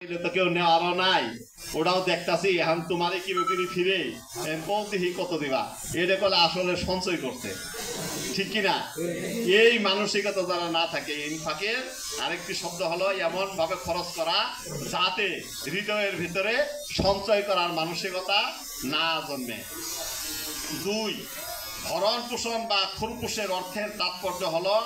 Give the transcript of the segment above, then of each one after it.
তো কেউ নেওয়ারও নাই, ওটাও দেখতাছি এখন তোমারে কি বিক্রি ফিরে দেখি কত দিবা, এটা করলে আসলে সঞ্চয় করছে, ঠিক কিনা? এই মানসিকতা যারা না থাকে, ইনফাকের আরেকটি শব্দ হলো এমন ভাবে খরচ করা যাতে হৃদয়ের ভিতরে সঞ্চয় করার মানসিকতা না জন্মে। 2, ভরণ পোষণ বা খুরপুষের অর্থের তাৎপর্য হলো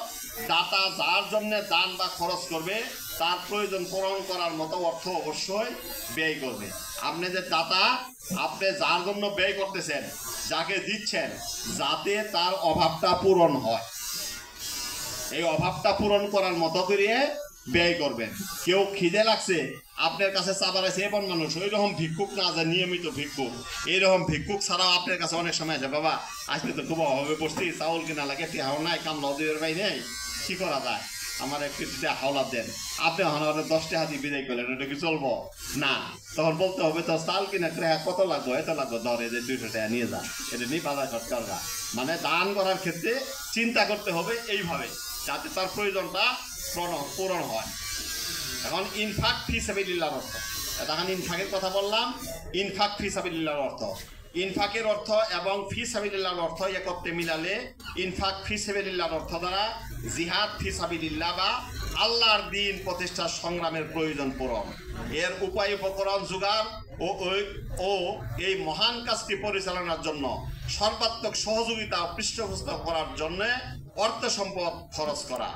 দাতা যার জন্য দান বা খরচ করবে তার প্রয়োজন পূরণ করার মতো অর্থ অবশ্যই ব্যয় করবে। আপনি যে দাতা, আপনি যার জন্য ব্যয় করতেছেন, যাকে দিচ্ছেন, যাতে তার অভাবটা পূরণ হয়, এই অভাবটা পূরণ করার মতো করে ব্যয় করবেন। কেউ খিদে লাগছে, আপনার কাছে চাবার আছে, এমন মানুষ ওই রকম ভিক্ষুক না, যে নিয়মিত ভিক্ষুক, এইরকম ভিক্ষুক ছাড়াও আপনার কাছে অনেক সময় আছে, বাবা আজকে তো খুব অভাবে পড়ছি, চাউল কিনা লাগে, টিহাও নাই, কামলাও দুয়ের বাই নেই, কি করা যায়, আমার একটু হাওলা দেন। আপনি হন 10 টাকা দিয়ে বিদায় করলেন, ওটা কি চলবো না? তখন বলতে হবে তো চাল কিনা কত লাগবে, এত লাগবে, ধরে যে 200 টাকা নিয়ে যান, এটা নিয়ে বাজার খরচ করা। মানে দান করার ক্ষেত্রে চিন্তা করতে হবে এইভাবে, যাতে তার প্রয়োজনটা পূরণ হয়। এখন ইনফাক ফি সাবিলিল্লাহর অর্থ, এখন ইনফাকের কথা বললাম, ইনফাক ফি সাবিলিল্লাহর অর্থ, ইনফাকের অর্থ এবং ফি সাবিলিল্লাহর অর্থ একত্রে মিলালে ইনফাক ফি সাবিলিল্লাহর অর্থ দ্বারা জিহাদ ফি সাবিলিল্লাহ বা আল্লাহর দ্বীন প্রতিষ্ঠার সংগ্রামের প্রয়োজন পূরণ, এর উপায় উপকরণ জোগাড় ও এই মহান কাজটি পরিচালনার জন্য সর্বাত্মক সহযোগিতা ও পৃষ্ঠপোষকতা করার জন্য অর্থ সম্পদ খরচ করা।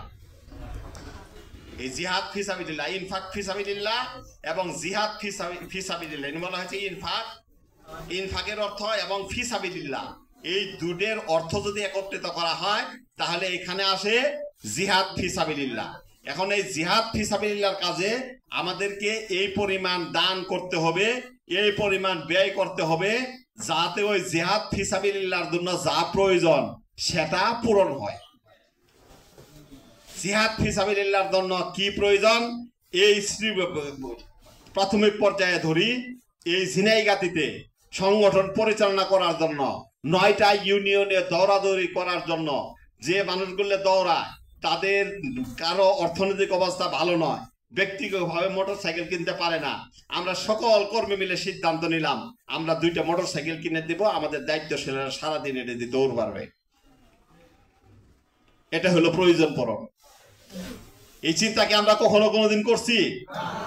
এই জিহাদ ফি সাবিলিল্লাহ, ইনফাক ফি সাবিলিল্লাহ এবং জিহাদ ফি সাবিলিল্লাহ, বলা হয়েছে ইনফাক, ইনফাকের অর্থ এবং ফি সাবিলিল্লাহ, এই দুটের অর্থ যদি একত্রিত করা হয় তাহলে এখানে আসে জিহাদ ফি সাবিলিল্লাহ। এখন এই জিহাদ ফি সাবিলিল্লাহর কাজে আমাদেরকে এই পরিমাণ দান করতে হবে, এই পরিমাণ ব্যয় করতে হবে, যাতে ওই জিহাদ ফি সাবিলিল্লাহর জন্য যা প্রয়োজন সেটা পূরণ হয়। জিহাদ ফি সাবিলিল্লাহর জন্য কি প্রয়োজন? এই প্রাথমিক পর্যায়ে ধরি, এই ঝিনাইগাতিতে সংগঠন পরিচালনা করার জন্য 9টা ইউনিয়নে দৌড়াদৌড়ি করার জন্য, যে মানুষগুলো দৌড়ায় তাদের কারো অর্থনৈতিক অবস্থা ভালো নয়, ব্যক্তিগতভাবে মোটরসাইকেল কিনতে পারে না, আমরা সকল কর্মী মিলে সিদ্ধান্ত নিলাম আমরা 2টা মোটরসাইকেল কিনে দিব, আমাদের দায়িত্বশীলরা সারাদিন এটা দিয়ে দৌড় পারবে। এটা হলো প্রয়োজন পূরণ। এই চিন্তা কি আমরা কখনো কোনোদিন করছি?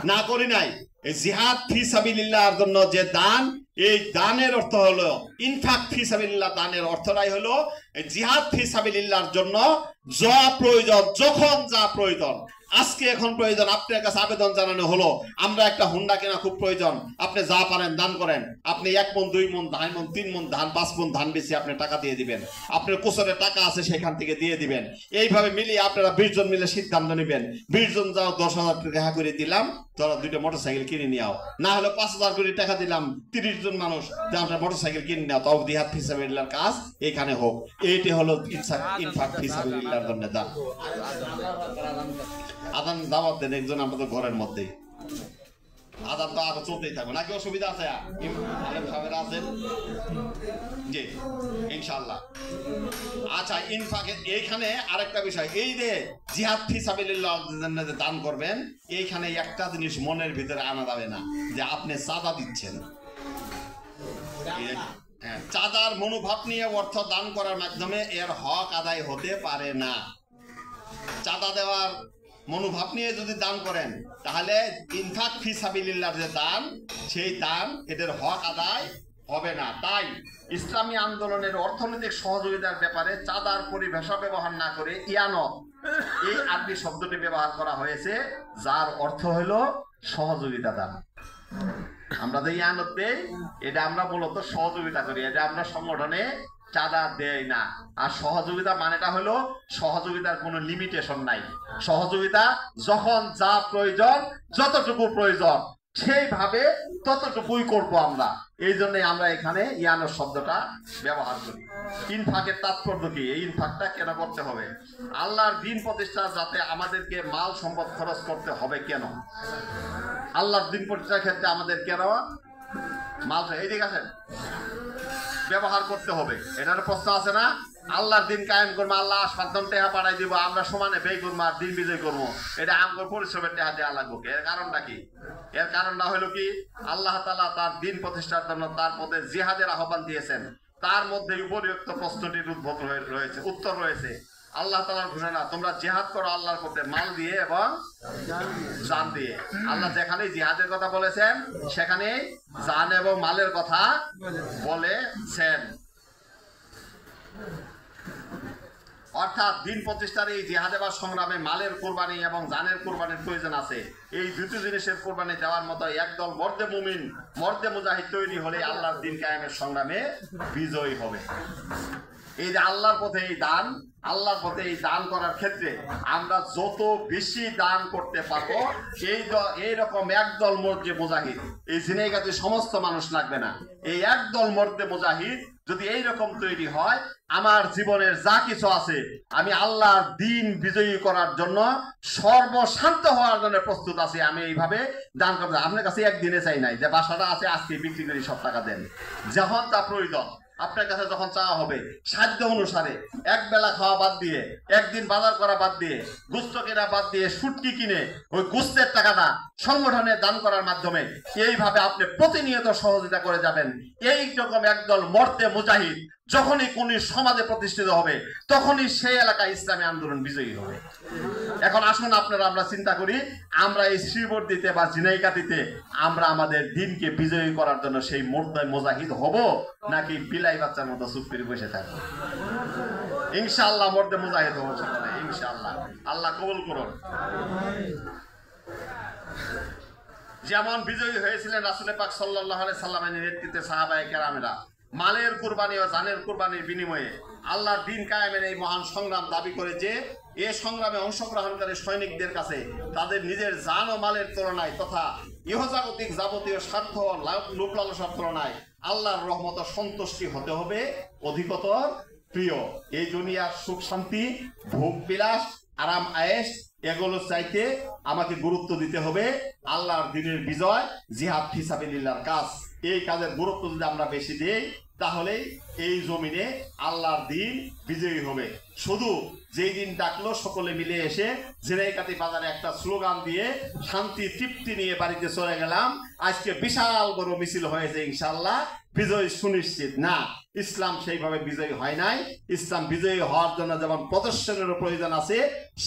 না, করি নাই। এই জিহাদ ফি সাবিলিল্লাহর জন্য যে দান, এই দানের অর্থ হলো ইনফাক ফি সাবিলিল্লাহ, দানের অর্থটাই হলো জিহাদ ফি সাবিলিল্লাহর জন্য যা প্রয়োজন, যখন যা প্রয়োজন। আজকে এখন প্রয়োজন, আপনার কাছে আবেদন জানানো হলো আমরা একটা হুন্ডা কেনা খুব প্রয়োজন, আপনি যা পারেন দান করেন। আপনি 1 মণ 2 মণ 2 মণ 3 মণ ধান 5 মণ ধান বেশি আপনি টাকা দিয়ে দিবেন, আপনার কোষরে টাকা আছে সেখান থেকে দিয়ে দিবেন। এইভাবে মিলিয়ে আপনারা 20 জন মিলে সিদ্ধান্ত নেবেন, 20 জন যাও 10,000 টাকা করে দিলাম, তোরা 2টা মোটরসাইকেল কিনে নিও, না হলে 5,000 করে টাকা দিলাম, 30 জন মানুষ যে আমরা মোটরসাইকেল কিনে নেও, তাও জিহাদ ফি সাবিলিল্লাহর কাজ এখানে হোক। এইটি হলো ইনফাক ফি সাবিলিল্লাহর জন্য দান। আদান দাওয়াত দেন একজন আমাদের ঘরের মধ্যেই, আদান তো আরো চলতেই থাকবে, নাকি অসুবিধা আছে? আছেন জি ইনশাআল্লাহ। আচ্ছা, ইনফাকে এইখানে আরেকটা বিষয়, এই যে জিহাদ ফি সাবিলিল্লাহ দান করবেন, এইখানে একটা জিনিস মনের ভিতরে আনা যাবে না, যে আপনি চাঁদা দিচ্ছেন। চাঁদার মনোভাব নিয়ে অর্থ দান করার মাধ্যমে এর হক আদায় হতে পারে না। চাঁদা দেওয়ার মনোভাব নিয়ে যদি দান করেন তাহলে ইনফাক ফি সাবিলিল্লাহর যে দান, সেই দান এদের হক আদায় হবে না। তাই ইসলামী আন্দোলনের অর্থনৈতিক সহযোগিতার ব্যাপারে চাঁদার পরিভাষা ব্যবহার না করে ইয়ানত, এই আরবি শব্দটি ব্যবহার করা হয়েছে, যার অর্থ হলো সহযোগিতা দান। আমরা যে ইয়ানত দেই, এটা আমরা মূলত সহযোগিতা করি, এটা আমরা সংগঠনে চাঁদা দেয় না। আর সহযোগিতা মানেটা হলো সহযোগিতার কোনো লিমিটেশন নাই, সহযোগিতা যখন যা প্রয়োজন, যতটুকু প্রয়োজন সেইভাবে ততটুকুই করব আমরা। এই জন্য আমরা এখানে ইয়ানত শব্দটা ব্যবহার করি। ইনফাকের তাৎপর্য কি? এই ইনফাকটা কেন করতে হবে? আল্লাহর দ্বীন প্রতিষ্ঠা যাতে আমাদেরকে মাল সম্পদ খরচ করতে হবে কেন? আল্লাহর দ্বীন প্রতিষ্ঠার ক্ষেত্রে আমাদের কেন মাল, এই দিকে আছেন, ব্যবহার করতে হবে, এটার প্রশ্ন আছে না? আল্লাহর দিন কায়েম করবো, আল্লাহ সাতজন টেহা পাঠাই দিব, আমরা সমানে ব্যয় করবো আর দিন বিজয় করবো, এটা আমার পরিশ্রমের টেহা দেওয়া লাগবে। এর কারণটা কি? এর কারণটা হলো কি, আল্লাহ তাআলা তার দিন প্রতিষ্ঠার জন্য তার পথে জিহাদের আহ্বান দিয়েছেন। তার মধ্যে উপরিউক্ত প্রশ্নটির উদ্ভব রয়েছে, উত্তর রয়েছে। আল্লাহ তাআলার ঘোষণা, তোমরা জিহাদ করো আল্লাহর পথে মাল দিয়ে এবং জান দিয়ে। আল্লাহ যেখানে জিহাদের কথা বলেছেন সেখানে জান এবং মালের কথা বলেছেন। অর্থাৎ দিন প্রতিষ্ঠার এই জিহাদে বা সংগ্রামে মালের কোরবানি এবং জানের কোরবানির প্রয়োজন আছে। এই দুটো জিনিসের কোরবানি দেওয়ার মতো একদল মর্দে মুমিন, মর্দে মুজাহিদ তৈরি হলে আল্লাহর দিন কায়েমের সংগ্রামে বিজয়ী হবে। এই যে আল্লাহর পথে এই দান, আল্লাহর পথে এই দান করার ক্ষেত্রে আমরা যত বেশি দান করতে পারবো, এইরকম একদল মর্দে মুজাহিদ, এই ঝিনাইগাতি সমস্ত মানুষ লাগবে না, এই একদল মর্দে মুজাহিদ যদি এইরকম তৈরি হয়, আমার জীবনের যা কিছু আছে আমি আল্লাহর দিন বিজয়ী করার জন্য সর্বশান্ত হওয়ার জন্য প্রস্তুত আছি। আমি এইভাবে দান করতে, আপনার কাছে একদিনে চাই নাই যে বাসাটা আছে আজকে বিক্রি করে সব টাকা দেন। যখন তা প্রয়োজন আপনার কাছে যখন চাওয়া হবে, সাধ্য অনুসারে এক বেলা খাওয়া বাদ দিয়ে, একদিন বাজার করা বাদ দিয়ে, গুস্ত কেনা বাদ দিয়ে, শুটকি কিনে ওই গুস্তের টাকাটা সংগঠনে দান করার মাধ্যমে এইভাবে আপনি প্রতিনিয়ত সহযোগিতা করে যাবেন। এই রকম একদল মর্দে মুজাহিদ যখনই কোন সমাজে প্রতিষ্ঠিত হবে, তখনই সেই এলাকায় ইসলামী আন্দোলন বিজয়ী হবে। এখন আসুন আপনারা আমরা চিন্তা করি, আমরা এই শ্রীবর্দিতে বা ঝিনাইগাতিতে আমরা আমাদের দিনকে বিজয়ী করার জন্য সেই মর্দে মুজাহিদ হব, নাকি বিলাই বাচ্চার মতো চুপ করে বসে থাকবো? ইনশাআল্লাহ মর্দে মুজাহিদ হবো সকলে, ইনশাআল্লাহ। আল্লাহ কবুল করুন। যেমন বিজয়ী হয়েছিলেন রাসূল পাক সাল্লাল্লাহু আলাইহি সাল্লামের নেতৃত্বে সাহাবায়ে কেরামেরা, মালের কুরবানি ও জানের কুরবানির বিনিময়ে আল্লাহর দিন কায়েমের এই মহান সংগ্রাম দাবি করে যে এই সংগ্রামে অংশগ্রহণকারী সৈনিকদের কাছে তাদের নিজের জান ও মালের তুলনায় তথা ইহজাগতিক যাবতীয় স্বার্থ লোক লালসার তুলনায় আল্লাহর রহমত ও সন্তুষ্টি হতে হবে অধিকতর প্রিয়। এই দুনিয়ার সুখ শান্তি, ভোগ বিলাস, আরাম আয়েশ এগুলো চাইতে আমাকে গুরুত্ব দিতে হবে আল্লাহর দিনের বিজয়, জিহাদ ফি সাবিলিল্লাহর কাজ। এই কাজের গুরুত্ব যদি আমরা বেশি দিই, তাহলে এই জমিনে আল্লাহর দিন বিজয়ী হবে। শুধু যেই দিন ডাকলো সকলে মিলে এসে ঝিনাইগাতি বাজারে একটা স্লোগান দিয়ে শান্তি তৃপ্তি নিয়ে বাড়িতে চলে গেলাম, আজকে বিশাল বড় মিছিল হয়েছে, ইনশাআল্লাহ বিজয় সুনিশ্চিত না। ইসলাম সেইভাবে বিজয়ী হয় নাই। ইসলাম বিজয়ী হওয়ার জন্য যেমন প্রদর্শনের প্রয়োজন আছে,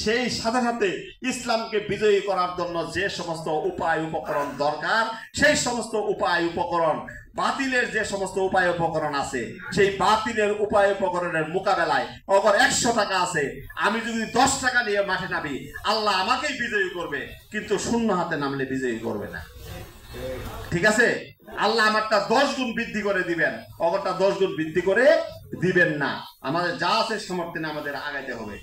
সেই সাথে সাথে ইসলামকে বিজয়ী করার জন্য যে সমস্ত উপায় উপকরণ দরকার, সেই সমস্ত উপায় উপকরণ, বাতিলের যে সমস্ত উপায় উপকরণ আছে, সেই বাতিলের উপায় উপকরণের মোকাবেলায় অগর 100 টাকা আছে, আমি যদি 10 টাকা নিয়ে মাঠে নামি, আল্লাহ আমাকেই বিজয়ী করবে, কিন্তু শূন্য হাতে নামলে বিজয়ী করবে না। ঠিক আছে? আল্লাহ আমারটা 10 গুণ বৃদ্ধি করে দিবেন, অগরটা 10 গুণ বৃদ্ধি করে দিবেন না। আমাদের যা আছে সমর্থনে আমাদের আগাইতে হবে।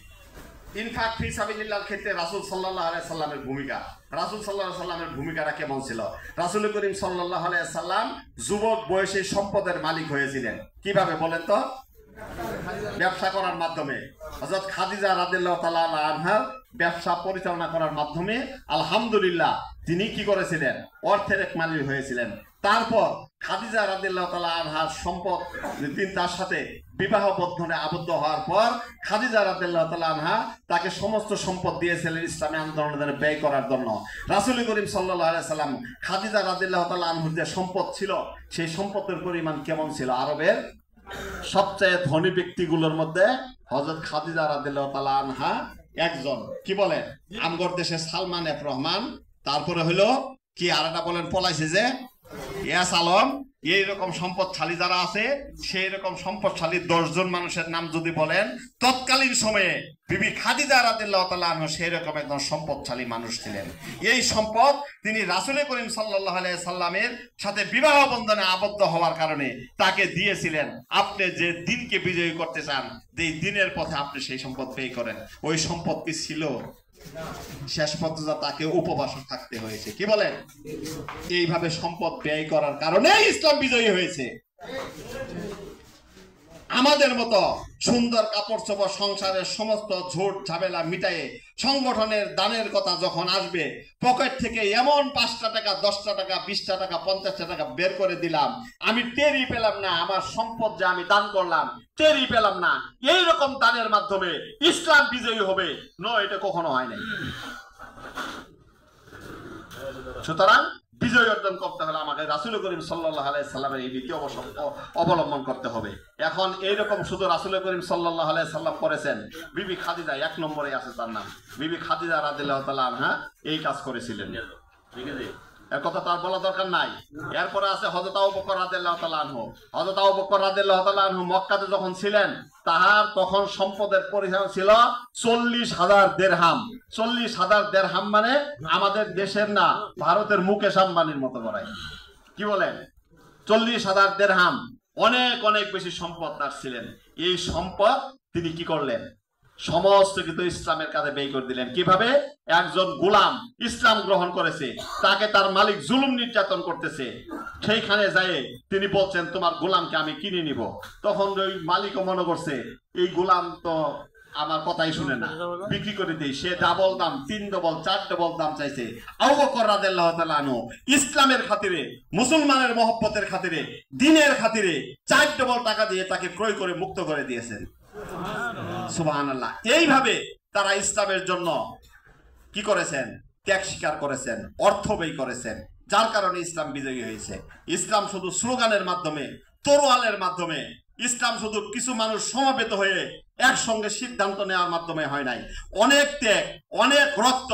ইনফাক ফি সাবিলিল্লাহর ক্ষেত্রে রাসূল সাল্লাল্লাহু আলাইহি সাল্লামের ভূমিকা, রাসূল সাল্লাল্লাহু আলাইহি সাল্লামের ভূমিকাটা কেমন ছিল? রাসূল করিম সাল্লাল্লাহু আলাইহি সাল্লাম যুবক বয়সে সম্পদের মালিক হয়েছিলেন। কিভাবে বলেন তো? ব্যবসা করার মাধ্যমে। হযরত খাদিজা রাদিয়াল্লাহু তাআলা আনহা ব্যবসা পরিচালনা করার মাধ্যমে আলহামদুলিল্লাহ তিনি কি করেছিলেন? অর্থের এক মালিক হয়েছিলেন। তারপর খাদিজা রাদিয়াল্লাহু তাআলা আনহার সম্পদ, তিনি তার সাথে বিবাহ বন্ধনে আবদ্ধ হওয়ার পর খাদিজা রাদিয়াল্লাহু তাআলা আনহা তাকে সমস্ত সম্পদ দিয়েছিলেন ইসলামী আন্দোলনের ব্যয় করার জন্য। রাসূল করিম সাল্লাল্লাহু আলাইহি সাল্লাম খাদিজা রাদিয়াল্লাহু তাআলা আনহার যে সম্পদ ছিল, সেই সম্পদের পরিমাণ কেমন ছিল? আরবের সবচেয়ে ধনী ব্যক্তিগুলোর মধ্যে হযরত খাদিজা রাদিয়াল্লাহু তাআলা আনহা একজন। কি বলেন? আমগর দেশে সালমান এফ রহমান, তারপরে হলো কি আরেকটা বলেন পলাইছে যে ইয়াস আলম। এইরকম সম্পদশালী যারা আছে, সেই রকম সম্পদশালী 10 জন মানুষের নাম যদি বলেন, তৎকালীন সময়ে বিবি খাদিজা রাদিয়াল্লাহু তাআলা আনহা সেই রকম একজন সম্পদশালী মানুষ ছিলেন। এই সম্পদ তিনি রাসূল করিম সাল্লাল্লাহু আলাইহি সাল্লামের সাথে বিবাহ বন্ধনে আবদ্ধ হওয়ার কারণে তাকে দিয়েছিলেন। আপনি যে দিনকে বিজয়ী করতে চান, এই দিনের পথে আপনি সেই সম্পদ ব্যয় করেন। ওই সম্পদ কি ছিল? শেষ পর্যন্ত তাকে উপবাসক থাকতে হয়েছে। কি বলেন? এইভাবে সম্পদ ব্যয় করার কারণে ইসলাম বিজয়ী হয়েছে। আমাদের মতো সুন্দর কাপড় চোপড়, সংসারের সমস্ত ঝোট ঝামেলা মিটাইয়ে সংগঠনের দানের কথা যখন আসবে, পকেট থেকে এমন 5টা টাকা, 10টা টাকা, 20টা টাকা, 50টা টাকা বের করে দিলাম, আমি টেরই পেলাম না আমার সম্পদ যে আমি দান করলাম, টেরই পেলাম না। এইরকম দানের মাধ্যমে ইসলাম বিজয়ী হবে, এটা কখনো হয় নাই। সুতরাং বিজয় অর্জন করতে হলে আমাকে রাসূল করিম সাল্লাল্লাহু আলাইহি সাল্লামের এই নীতি অবলম্বন করতে হবে। এখন এইরকম শুধু রাসূল করিম সাল্লাল্লাহু আলাইহি সাল্লাম করেছেন, বিবি খাদিজা 1 নম্বরে আছে, তার নাম বিবি খাদিজা রাদিয়াল্লাহু তাআলা আনহা এই কাজ করেছিলেন। ঠিক আছে, এর কথা তার বলা দরকার নাই। এরপরে আছে হযরত আবু বকর রাদিয়াল্লাহু তাআলা আনহু। হযরত আবু বকর রাদিয়াল্লাহু তাআলা আনহু মক্কাতে যখন ছিলেন, তাহার তখন সম্পদের পরিমাণ ছিল 40,000 দিরহাম। 40,000 দিরহাম মানে আমাদের দেশের না, ভারতের মুকেশ আম্বানির মতো বড়াই। কি বলেন? 40,000 দিরহাম, অনেক অনেক বেশি সম্পদ তার ছিলেন। এই সম্পদ তিনি কি করলেন? সমস্ত কিন্তু ইসলামের কাজে ব্যয় করে দিলেন। কিভাবে? একজন গোলাম ইসলাম গ্রহণ করেছে, তাকে তার মালিক জুলুম নির্যাতন করতেছে, সেইখানে যায় তিনি বলছেন তোমার গোলামকে আমি কিনে নিব। তখন ওই মালিকও মনে করছে এই গোলাম তো আমার কথাই শুনে না, বিক্রি করে দিই। সে ডাবল দাম, 3 ডবল 4 ডবল দাম চাইছে। আবু বকর রাদিয়াল্লাহু তাআলা আনহু ইসলামের খাতিরে, মুসলমানের মহব্বতের খাতিরে, দ্বীনের খাতিরে 4 ডবল টাকা দিয়ে তাকে ক্রয় করে মুক্ত করে দিয়েছেন। সুবহানাল্লাহ। এইভাবে তারা ইসলামের জন্য কি করেছেন? ত্যাগ স্বীকার করেছেন, অর্থ ব্যয় করেছেন, যার কারণে ইসলাম বিজয়ী হয়েছে। ইসলাম শুধু স্লোগানের মাধ্যমে, তরোয়ালের মাধ্যমে, ইসলাম শুধু কিছু মানুষ সমবেত হয়ে একসঙ্গে সিদ্ধান্ত নেওয়ার মাধ্যমে হয় নাই। অনেক ত্যাগ, অনেক রক্ত,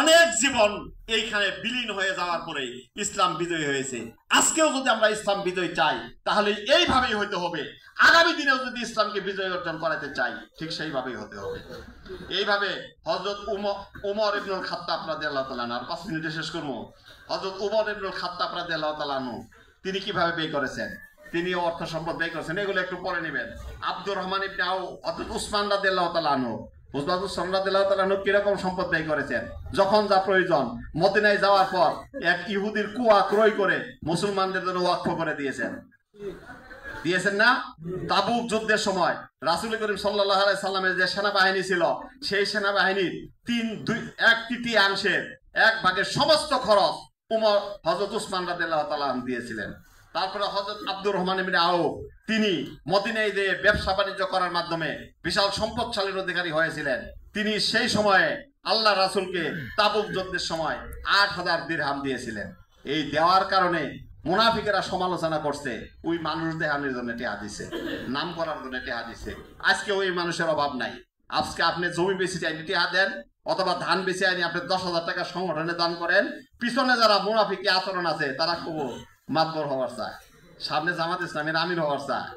অনেক জীবন এইখানে বিলীন হয়ে যাওয়ার পরে ইসলাম বিজয়ী হয়েছে। আজকেও যদি আমরা ইসলাম বিজয় চাই, তাহলে এইভাবেই হতে হবে। আগামী দিনেও যদি ইসলামকে বিজয় অর্জন করাতে চাই, ঠিক সেইভাবেই হতে হবে। এইভাবে হযরত উমর ইবনুল খাত্তাব রাদিয়াল্লাহু তাআলা আনহু, আর 5 মিনিটে শেষ করব। হযরত উমর ইবনুল খাত্তাব রাদিয়াল্লাহু তাআলা আনহু তিনি কিভাবে ব্যয় করেছেন? তিনি অর্থ সম্পদ ব্যয় করেছেন, এগুলো একটু পরে নেবেন। আব্দুর রহমান ইবনে আউফ, হযরত উসমান রাদিয়াল্লাহু তাআলা আনহু, হযরত উসমান রাদিয়াল্লাহু তাআলা আনহু কিরকম সম্পদ ব্যয় করেছেন? যখন যা প্রয়োজন, মদিনায় যাওয়ার পর এক ইহুদির কুয়া ক্রয় করে মুসলমানদের জন্য ওয়াকফ করে দিয়েছেন না? তাবুক যুদ্ধের সময় রাসূল করিম সাল্লাল্লাহু আলাইহি সাল্লামের যে সেনাবাহিনী ছিল, সেই সেনাবাহিনীর 1/3 1 ভাগের সমস্ত খরচ হযরত উসমান রাদিয়াল্লাহু তাআলা দিয়েছিলেন। তারপরে হযরত আব্দুর রহমান ইবনে আউফ, তিনি মদিনায় গিয়ে ব্যবসা বাণিজ্য করার মাধ্যমে বিশাল সম্পদশালীর অধিকারী হয়েছিলেন। তিনি সেই সময়ে আল্লাহ রাসূলকে তাবুক যুদ্ধের সময় 8,000 দিরহাম দিয়েছিলেন। এই দেওয়ার কারণে মুনাফিকেরা সমালোচনা করছে, ওই মানুষ দেহানের জন্য টেহা দিছে, নাম করার জন্য টেহা দিছে। আজকে ওই মানুষের অভাব নাই। আজকে আপনি জমি বেশি চাইনি টেহা দেন, অথবা ধান বেশি আইনি আপনি 10,000 টাকা সংগঠনে দান করেন। পিছনে যারা মুনাফিকি আচরণ আছে, তারা খুব মাতবর হওয়ার চায়, সামনে জামাত ইসলামের আমির হওয়ার চায়,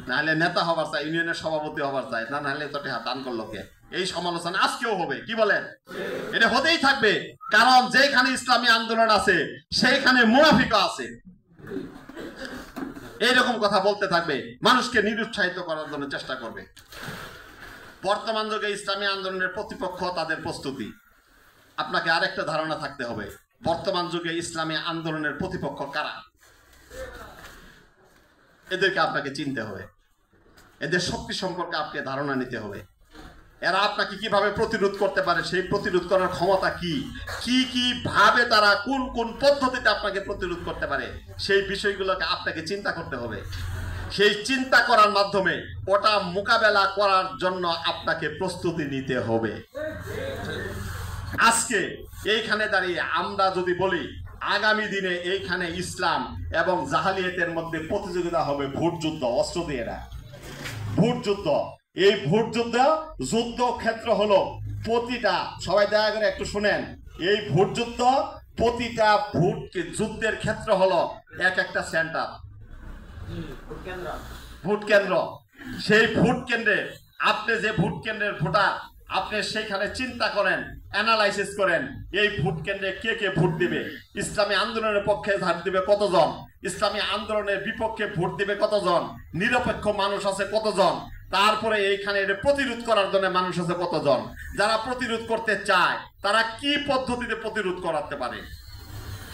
নাহলে নেতা হওয়ার চায়, ইউনিয়নের সভাপতি হওয়ার চায়, না নাহলে তো টেহা দান করলো কে? এই সমালোচনা আজকেও হবে। কি বলেন? এটা হতেই থাকবে, কারণ যেখানে ইসলামী আন্দোলন আছে সেইখানে মুনাফিকও আছে। এইরকম কথা বলতে থাকবে, মানুষকে নিরুৎসাহিত করার জন্য চেষ্টা করবে। বর্তমান যুগে ইসলামী আন্দোলনের প্রতিপক্ষ, তাদের প্রস্তুতি। আপনাকে আরেকটা ধারণা থাকতে হবে, বর্তমান যুগে ইসলামী আন্দোলনের প্রতিপক্ষ কারা। এদেরকে আপনাকে চিনতে হবে, এদের শক্তি সম্পর্কে আপনাকে ধারণা নিতে হবে। এরা আপনাকে কিভাবে প্রতিরোধ করতে পারে, সেই প্রতিরোধ করার ক্ষমতা কি, কি কি ভাবে তারা কোন কোন পদ্ধতিতে আপনাকে প্রতিরোধ করতে পারে, সেই বিষয়গুলোকে আপনাকে চিন্তা করতে হবে। সেই চিন্তা করার মাধ্যমে ওটা মোকাবেলা করার জন্য আপনাকে প্রস্তুতি নিতে হবে। আজকে এইখানে দাঁড়িয়ে আমরা যদি বলি আগামী দিনে এইখানে ইসলাম এবং জাহালিয়াতের মধ্যে প্রতিযোগিতা হবে, ভোট যুদ্ধ, অস্ত্র দিয়ে না, ভোট যুদ্ধ। এই ভোট যুদ্ধ ক্ষেত্র হলো প্রতিটা, সবাই দয়া করে একটু শুনেন, এই ভোট যুদ্ধ প্রতিটা ভোট যুদ্ধের ক্ষেত্র হলো একটা সেন্টার, ভোট কেন্দ্র। সেই ভোট কেন্দ্রে আপনি যে ভোট কেন্দ্রের ভোটার, আপনি সেখানে চিন্তা করেন, অ্যানালাইসিস করেন, এই ভোট কেন্দ্রে কে কে ভোট দিবে। ইসলামী আন্দোলনের পক্ষে ভোট দিবে কতজন, ইসলামী আন্দোলনের বিপক্ষে ভোট দিবে কতজন, নিরপেক্ষ মানুষ আছে কতজন, তারপরে এইখানে এটা প্রতিরোধ করার জন্য মানুষ আছে কতজন। যারা প্রতিরোধ করতে চায় তারা কি পদ্ধতিতে প্রতিরোধ করাতে পারে,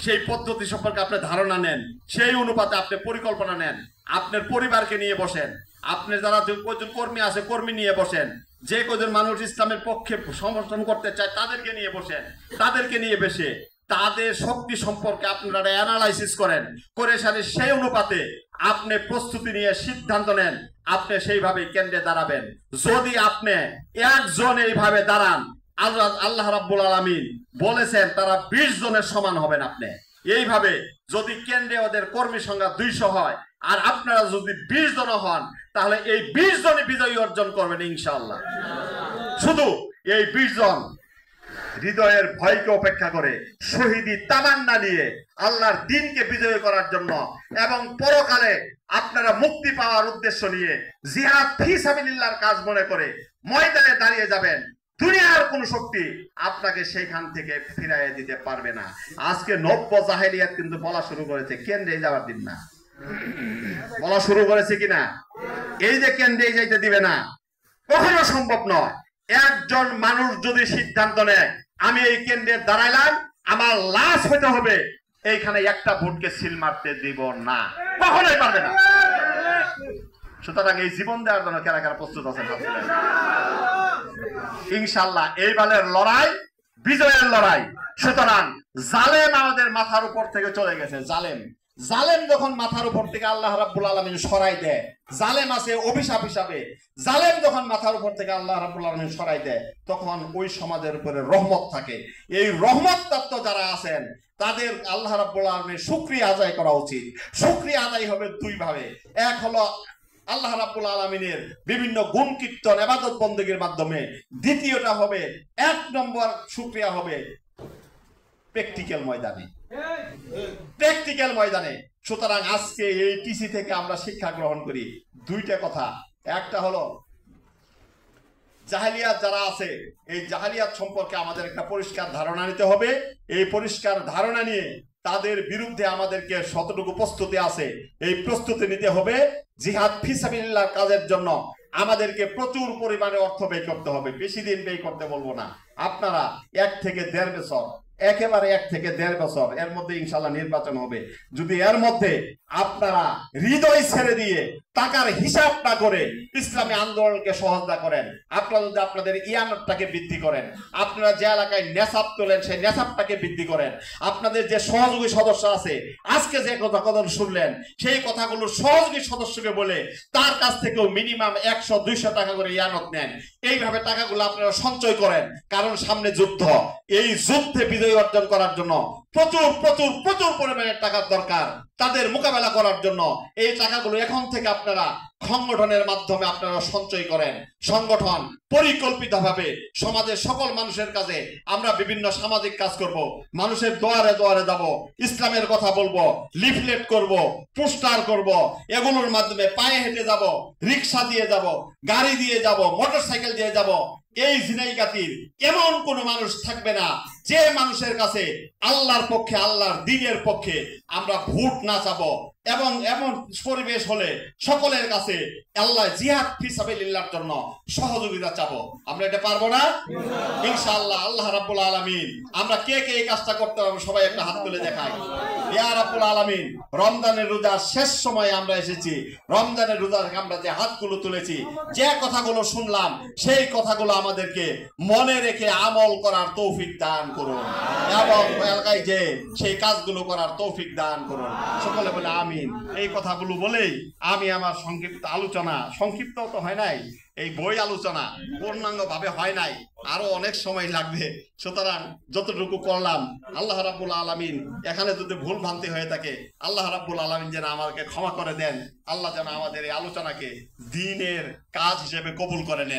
সেই পদ্ধতি সম্পর্কে আপনি ধারণা নেন, সেই অনুপাতে আপনি পরিকল্পনা নেন। আপনার পরিবারকে নিয়ে বসেন, আপনি যারা যে কজন কর্মী আছে কর্মী নিয়ে বসেন, যে কজন মানুষ ইসলামের পক্ষে সমর্থন করতে চায় তাদেরকে নিয়ে বসেন, তাদেরকে নিয়ে বসে তাদের শক্তি সম্পর্কে আপনারা অ্যানালাইসিস করেন, করে সাথে সেই অনুপাতে আপনি প্রস্তুতি নিয়ে সিদ্ধান্ত নেন, আপনি সেইভাবে কেন্দ্রে দাঁড়াবেন। যদি আপনি একজন এইভাবে দাঁড়ান, আল্লাহ রাব্বুল আলামিন বলেছেন তারা 20 জনের সমান হবেন। আপনি এইভাবে যদি কেন্দ্রে ওদের কর্মী সংখ্যা 200 হয় আর আপনারা যদি 20 জন হন, তাহলে এই 20 জনই বিজয়ী অর্জন করবেন ইনশাআল্লাহ। শুধু এই 20 জন হৃদয়ের ভয়কে উপেক্ষা করে শহীদি তামান্না নিয়ে আল্লাহর দ্বীনকে বিজয় করার জন্য এবং পরকালে আপনারা মুক্তি পাওয়ার উদ্দেশ্য নিয়ে জিহাদ ফি সাবিলিল্লাহর কাজ মনে করে ময়দানে দাঁড়িয়ে যাবেন। দুনিয়ার কোন শক্তি আপনাকে সেইখান থেকে ফিরাইয়ে দিতে পারবে না। আজকে নব্য জাহেলিয়াত কিন্তু বলা শুরু করেছে কেন্দ্রে যাওয়ার দিন না, বলা শুরু করেছে কিনা, এই যে কেন্দ্রে যাইতে দিবে না, কখনো সম্ভব নয়। একজন মানুষ যদি সিদ্ধান্ত নেয় আমি এই কেন্দ্রে দাঁড়াইলাম, আমার লাশ হতে হবে, এইখানে একটা ভোটকে সিল মারতে দিব না, কখনোই পারবে না। সুতরাং এই জীবন দেওয়ার জন্য কারা কারা প্রস্তুত আছেন? ইনশাআল্লাহ এই বালের লড়াই বিজয়ের লড়াই। সুতরাং জালেম আমাদের মাথার উপর থেকে চলে গেছে। জালেম যখন মাথার উপর থেকে আল্লাহ রাব্বুল আলামিন সরাই দেয়, জালেম আছে অভিশাপ হিসাবে, জালেম যখন মাথার উপর থেকে আল্লাহ রাব্বুল আলামিন সরাই দেয়, তখন ওই সমাজের উপরে রহমত থাকে। এই রহমত তত্ত্ব যারা আছেন তাদের আল্লাহ রাব্বুল আলামিনের শুকরিয়া আদায় করা উচিত। শুকরিয়া আদায় হবে দুই ভাবে। এক হলো আল্লাহ রাব্বুল আলামিনের বিভিন্ন গুণ কীর্তন ইবাদত বন্দেগীর মাধ্যমে, দ্বিতীয়টা হবে 1 নম্বর শুকরিয়া হবে প্র্যাকটিক্যাল ময়দানে। সুতরাং আজকে এই টিসি থেকে আমরা শিক্ষা গ্রহণ করি দুইটা কথা। একটা হলো জাহেলিয়াত যারা আছে, এই জাহেলিয়াত সম্পর্কে আমাদের একটা পরিষ্কার ধারণা নিতে হবে। এই পরিষ্কার ধারণা নিয়ে তাদের বিরুদ্ধে আমাদেরকে যতটুকু প্রস্তুতি আছে এই প্রস্তুতি নিতে হবে। জিহাদ ফি সাবিলিল্লাহর কাজের জন্য আমাদেরকে প্রচুর পরিমাণে অর্থ ব্যয় করতে হবে। বেশি দিন ব্যয় করতে বলবো না, আপনারা 1 থেকে 1.5 বছর, একেবারে 1 থেকে 1.5 বছর এর মধ্যে ইনশাআল্লাহ নির্বাচন হবে। যদি এর মধ্যে আপনারা হৃদয় ছেড়ে দিয়ে টাকার হিসাব না করে ইসলামী আন্দোলনকে সহযোগিতা করেন, আপনারা যদি আপনাদের ইয়ানতটাকে বৃদ্ধি করেন, আপনারা যে এলাকায় নেশাব তোলেন সেই নেশাবটাকে বৃদ্ধি করেন, আপনাদের যে সহযোগী সদস্য আছে আজকে যে কথা শুনলেন সেই কথাগুলো সহযোগী সদস্যকে বলে তার কাছ থেকেও মিনিমাম 100-200 টাকা করে ইয়ানত নেন। এইভাবে টাকাগুলো আপনারা সঞ্চয় করেন, কারণ সামনে যুদ্ধ। এই যুদ্ধে বিজয় অর্জন করার জন্য প্রচুর প্রচুর প্রচুর পরিমাণের টাকার দরকার। তাদের মোকাবেলা করার জন্য এই টাকাগুলো এখন থেকে আপনারা সংগঠনের মাধ্যমে আপনারা সঞ্চয় করেন। সংগঠন পরিকল্পিতভাবে সমাজের সকল মানুষের কাছে আমরা বিভিন্ন সামাজিক কাজ করব, মানুষের দুয়ারে দুয়ারে যাব, ইসলামের কথা বলবো, লিফলেট করব, পোস্টার করব, এগুলোর মাধ্যমে পায়ে হেঁটে যাব, রিক্সা দিয়ে যাব, গাড়ি দিয়ে যাব, মোটরসাইকেল দিয়ে যাব। এই ঝিনাইগাতির এমন কোন মানুষ থাকবে না যে মানুষের কাছে আল্লাহর পক্ষে, আল্লাহর দ্বীনের পক্ষে আমরা ভোট না চাবো। এবং এমন পরিবেশ হলে সকলের কাছে আল্লাহ জিহাদ ফি সাবিলিল্লাহর জন্য সহযোগিতা চাবো। আমরা এটা পারবো না? ইনশাআল্লাহ আল্লাহ রাব্বুল আলামিন আমরা কে কে এই কাজটা করতে পারবো সবাই একটা হাত তুলে দেখাই। ইয়া রাব্বুল আলামিন, রমজানের রোজার শেষ সময়ে আমরা এসেছি। রমজানের রোজার আমরা যে হাতগুলো তুলেছি, যে কথাগুলো শুনলাম, সেই কথাগুলো আমাদেরকে মনে রেখে আমল করার তৌফিক দান করুন এবং এলাকায় যে সেই কাজগুলো করার তৌফিক দান করুন। সকলে বলে আমিন। এই কথাগুলো বলেই আমি আমার সংক্ষিপ্ত আলোচনা, সংক্ষিপ্ত তো হয় নাই, এই বই আলোচনা পূর্ণাঙ্গ ভাবে হয় নাই, আরো অনেক সময় লাগবে। সুতরাং যতটুকু করলাম আল্লাহ রাব্বুল আলামিন, এখানে যদি ভুল ভ্রান্তি হয়ে থাকে আল্লাহ রাব্বুল আলামিন যেন আমাকে ক্ষমা করে দেন। আল্লাহ যেন আমাদের এই আলোচনাকে দ্বীনের কাজ হিসেবে কবুল করে নেন।